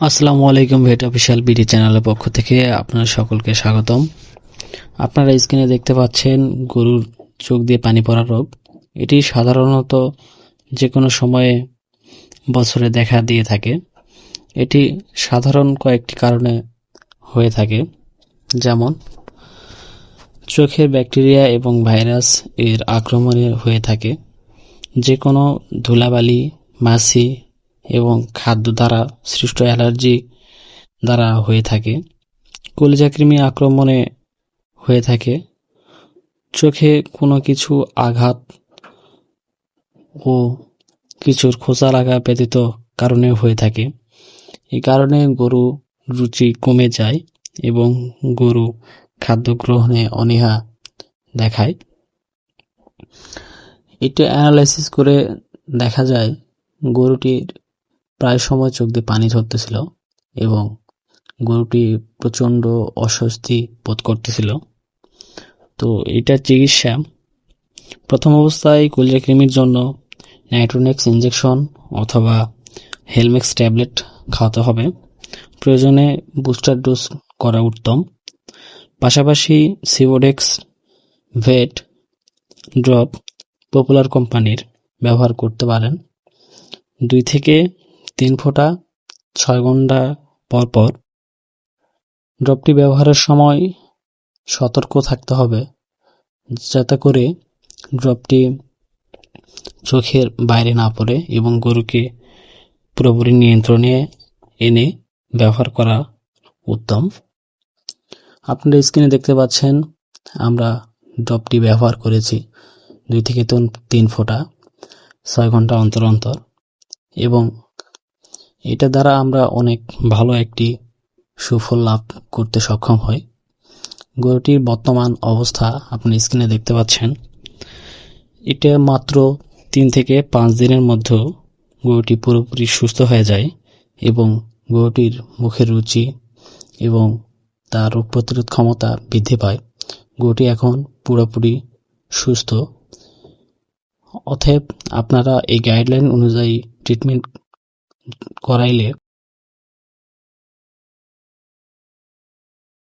আসসালামু আলাইকুম। ভেট official BD চ্যানেলের পক্ষ থেকে আপনার সকলকে স্বাগতম। আপনারা স্ক্রিনে দেখতে পাচ্ছেন গরুর চোখ দিয়ে পানি পড়া রোগ। এটি সাধারণত যে কোনো সময়ে বছরে দেখা দিয়ে থাকে। এটি সাধারণ কয়েকটি কারণে হয়ে থাকে, যেমন চোখের ব্যাকটেরিয়া এবং ভাইরাস এর আক্রমণে হয়ে থাকে, যে কোনো ধুলাবালি, মাছি এবং খাদ্য দ্বারা সৃষ্ট অ্যালার্জি দ্বারা হয়ে থাকে, কলিজাকৃমি আক্রমণে হয়ে থাকে, চোখে কোনো কিছু আঘাত ও কিছুর খোঁচা লাগা ব্যতীত কারণে হয়ে থাকে। এই কারণে গরু রুচি কমে যায় এবং গরু খাদ্য গ্রহণে অনীহা দেখায়। এটা অ্যানালাইসিস করে দেখা যায় গরুটির প্রায় সময় চোখ দিয়ে পানি ঝরতেছিল এবং গরুটি প্রচণ্ড অস্বস্তি বোধ করতেছিল। তো এটার চিকিৎসা প্রথম অবস্থায় কলিজাকৃমির জন্য নাইট্রোনেক্স ইনজেকশন অথবা হেলমেক্স ট্যাবলেট খাওয়াতে হবে। প্রয়োজনে বুস্টার ডোজ করা উত্তম। পাশাপাশি সিভোডেক্স ভেট ড্রপ পপুলার কোম্পানির ব্যবহার করতে পারেন। 2 থেকে 3 ফোঁটা 6 ঘন্টা পর পর। ড্রপটি ব্যবহারের সময় সতর্ক থাকতে হবে যাতে করে ড্রপটি চোখের বাইরে না পড়ে এবং গরুকে পুরোপুরি নিয়ন্ত্রণে এনে ব্যবহার করা উত্তম। আপনারা স্ক্রিনে দেখতে পাচ্ছেন আমরা ড্রপটি ব্যবহার করেছি 2 থেকে 3 ফোঁটা 6 ঘন্টা অন্তর অন্তর, এবং এটা দ্বারা আমরা অনেক ভালো একটি সুফল লাভ করতে সক্ষম হই। গরুটির বর্তমান অবস্থা আপনি স্ক্রিনে দেখতে পাচ্ছেন। এটা মাত্র 3 থেকে 5 দিনের মধ্যে গরুটি পুরোপুরি সুস্থ হয়ে যায় এবং গরুটির মুখের রুচি এবং তার রোগ প্রতিরোধ ক্ষমতা বৃদ্ধি পায়। গরুটি এখন পুরোপুরি সুস্থ। অতএব আপনারা এই গাইডলাইন অনুযায়ী ট্রিটমেন্ট করাইলে